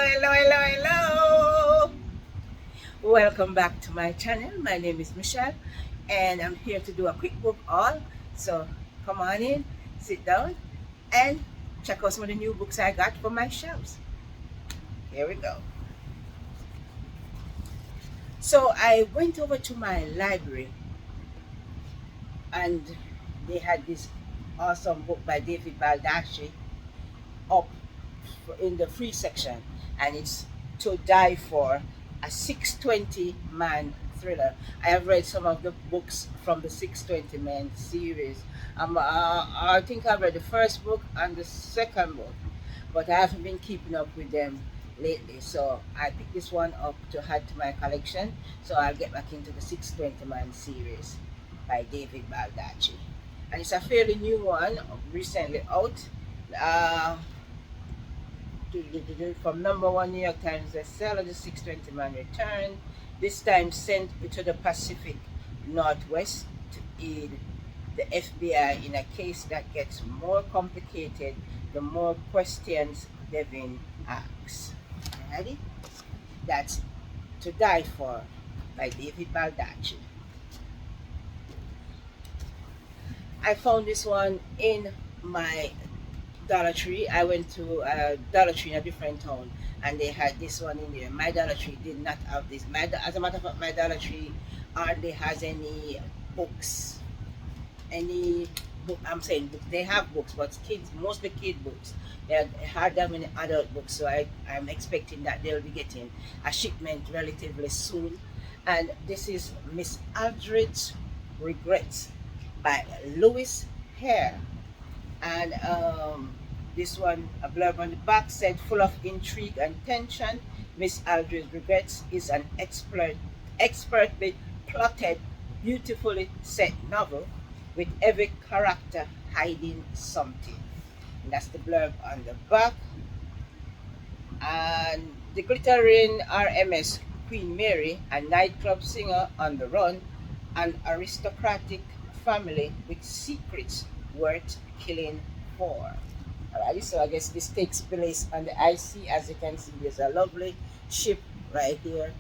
Hello. Welcome back to my channel. My name is Michelle, and I'm here to do a quick book haul. So come on in, sit down, and check out some of the new books I got from my shelves. Here we go. So I went over to my library, and they had this awesome book by David Baldacci up in the free section, and it's To Die For, a 620 man thriller. I have read some of the books from the 620 man series. I think I've read the first book and the second book, but I haven't been keeping up with them lately. So I picked this one up to add to my collection. So I'll get back into the 620 man series by David Baldacci. And it's a fairly new one, recently out. Uh, from number one New York Times bestseller, the 620 man returned, this time sent to the Pacific Northwest to aid the FBI in a case that gets more complicated the more questions Devin asks. Ready? That's To Die For by David Baldacci. I found this one in my Dollar Tree. I went to a Dollar Tree in a different town, and they had this one in there. My Dollar Tree did not have this. As a matter of fact, my Dollar Tree hardly has any books. Any book? I'm saying books. They have books, but kids, mostly kid books. They hardly have any adult books. So I'm expecting that they'll be getting a shipment relatively soon. And this is Miss Aldridge Regrets by Louise Hare. And this one, a blurb on the back said, full of intrigue and tension, Miss Aldridge Regrets is an expertly plotted, beautifully set novel with every character hiding something. And that's the blurb on the back. And the glittering RMS Queen Mary, a nightclub singer on the run, an aristocratic family with secrets worth killing for. Alright, so I guess this takes place on the IC. As you can see, there's a lovely ship right here.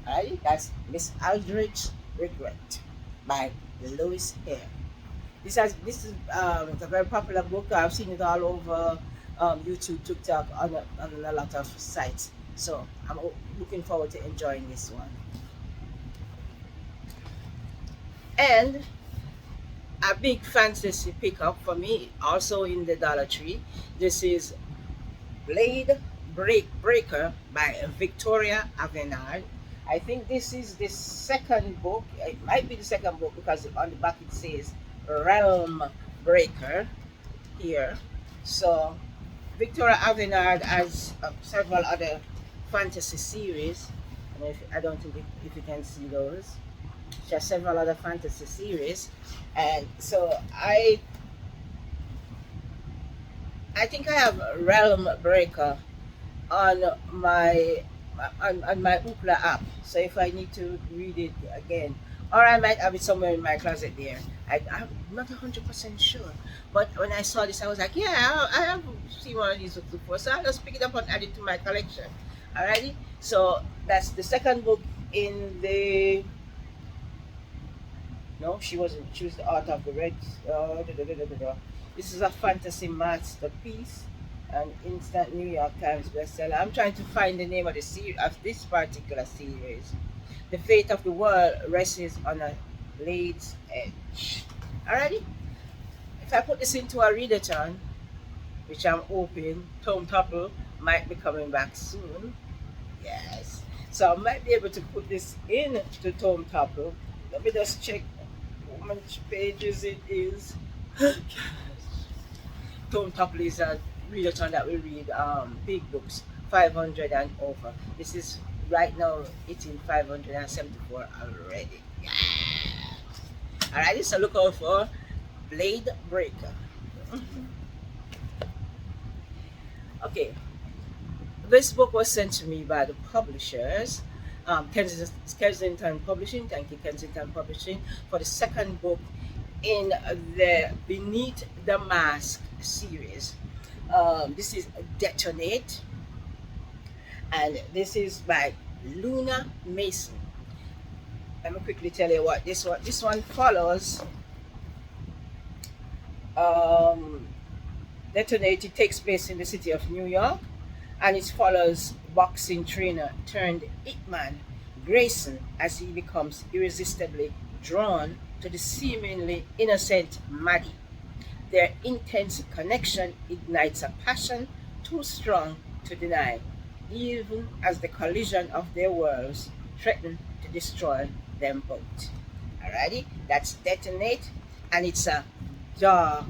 Alright, that's Miss Aldridge Regret by Louise Hare. This is it's a very popular book. I've seen it all over YouTube, TikTok, on a lot of sites. So I'm looking forward to enjoying this one. And a big fantasy pickup for me, also in the Dollar Tree. This is Blade Breaker by Victoria Aveyard. I think this is the second book. It might be the second book because on the back it says Realm Breaker here. So Victoria Aveyard has several other fantasy series. And I don't think if you can see those. She has several other fantasy series, and so I think I have Realm Breaker on my my Oopla app. So if I need to read it again, or I might have it somewhere in my closet there. I'm not 100% sure, but when I saw this, I was like, yeah, I have seen one of these books before, so I'll just pick it up and add it to my collection. Alrighty, so that's the second book in the. No, she wasn't. She was the author of the Red. This is a fantasy masterpiece, an instant New York Times bestseller. I'm trying to find the name of the series of this particular series. The fate of the world rests on a blade's edge. Alrighty. If I put this into a readathon, which I'm hoping Tom Topple might be coming back soon. Yes. So I might be able to put this in to Tom Topple. Let me just check how much pages it is. Tom Topple is a readathon that we read big books, 500 and over. This is right now it's in 574 already. Yeah. Alright, so look out for Blade Breaker. Okay, this book was sent to me by the publishers. Kensington Publishing. Thank you, Kensington Publishing, for the second book in the Beneath the Mask series. This is Detonate. And this is by Luna Mason. Let me quickly tell you what this one follows. Um, Detonate. It takes place in the city of New York, and it follows boxing trainer turned hitman Grayson as he becomes irresistibly drawn to the seemingly innocent Maddie. Their intense connection ignites a passion too strong to deny, even as the collision of their worlds threaten to destroy them both. Alrighty, that's Detonate, and it's a dark,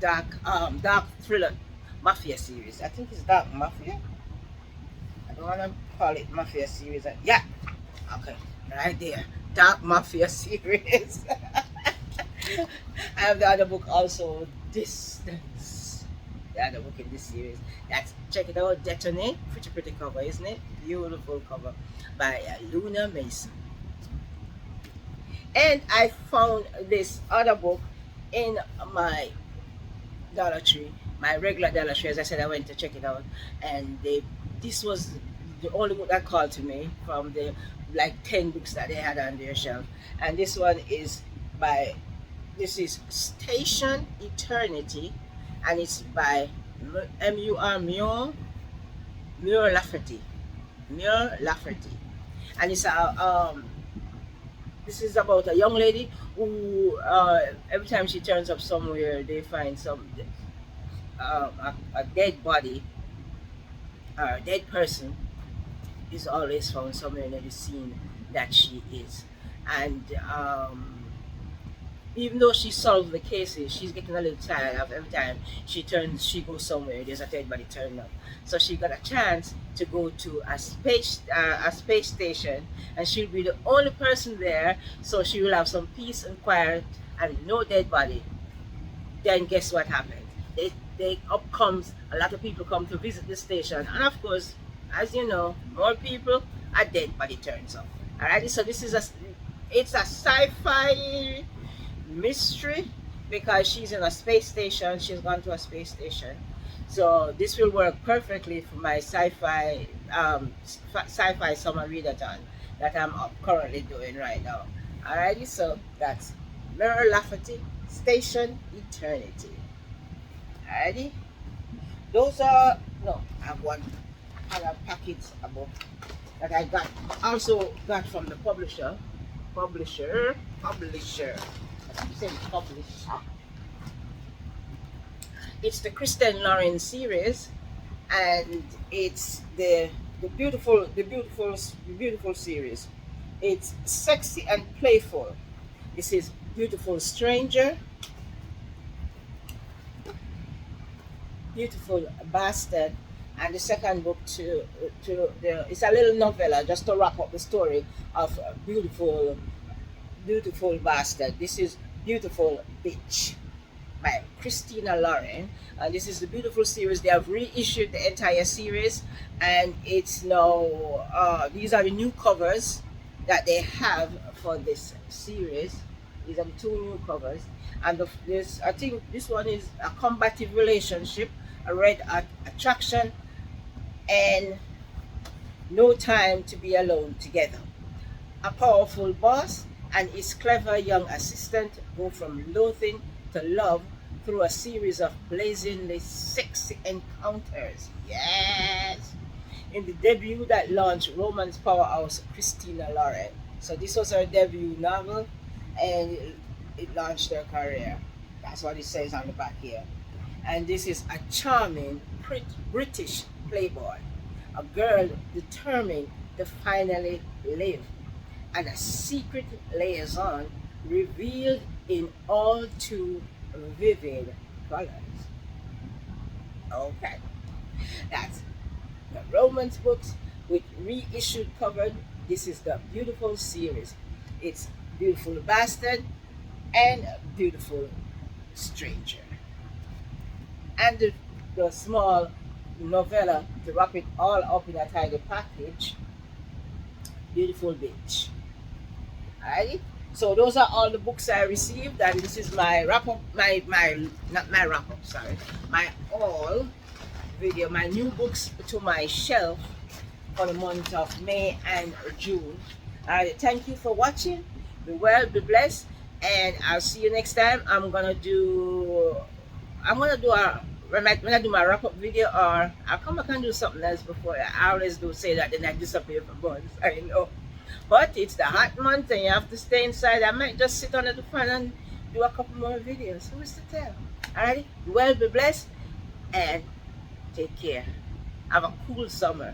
dark thriller mafia series. I think it's dark mafia. I don't want to call it mafia series. Yeah, okay, right there, dark mafia series. I have the other book also, Distance. The other book in this series. That's check it out, Detonate. Pretty cover, isn't it? Beautiful cover by Luna Mason. And I found this other book in my Dollar Tree, my regular Dollar Tree. As I said, I went to check it out, and this was the only book that called to me from the like 10 books that they had on their shelf. And this one is by this is Station Eternity, and it's by Muir Lafferty. Muir Lafferty, and it's a this is about a young lady who every time she turns up somewhere, they find a dead body or a dead person is always found somewhere in the scene that she is, and even though she solves the cases, she's getting a little tired of every time she goes somewhere, there's a dead body turned up. So she got a chance to go to a space station, and she'll be the only person there. So she will have some peace and quiet and no dead body. Then guess what happens? They up comes a lot of people come to visit the station, and of course, as you know, more people, a dead body turns up. Alright, so this is it's a sci-fi mystery because she's in a space station. She's gone to a space station, so this will work perfectly for my sci-fi summer readathon that I'm currently doing right now. Alrighty, so that's Muir Lafferty, Station Eternity. Alrighty, those are no. I have one other packet a book that I got from the publisher. Publisher. It's the Kristen Lauren series, and it's the beautiful series. It's sexy and playful. This is Beautiful Stranger, Beautiful Bastard, and the second book it's a little novella just to wrap up the story of Beautiful Bastard. This is Beautiful Bitch by Christina Lauren. And this is the beautiful series. They have reissued the entire series, and it's now these are the new covers that they have for this series. These are the two new covers, and I think this one is a combative relationship, a red attraction, and no time to be alone together. A powerful boss and his clever young assistant go from loathing to love through a series of blazingly sexy encounters. Yes! In the debut that launched romance powerhouse Christina Lauren. So this was her debut novel, and it launched her career. That's what it says on the back here. And this is a charming British playboy, a girl determined to finally live, and a secret liaison revealed in all too vivid colors. Okay, that's the romance books with reissued cover. This is the beautiful series. It's Beautiful Bastard and Beautiful Stranger. And the small novella to wrap it all up in a tidy package, Beautiful Bitch. Alright? So those are all the books I received, and this is my wrap up, my not my wrap up, sorry, my haul video, my new books to my shelf for the month of May and June. Thank you for watching. Be well, be blessed, and I'll see you next time. I'm gonna do when I do my wrap up video, or I'll come back and do something else before. I always do say that, then I disappear for months. I know, but it's the hot month and you have to stay inside. I might just sit under the fan and do a couple more videos. Who's to tell? Alrighty, be well, be blessed, and take care. Have a cool summer.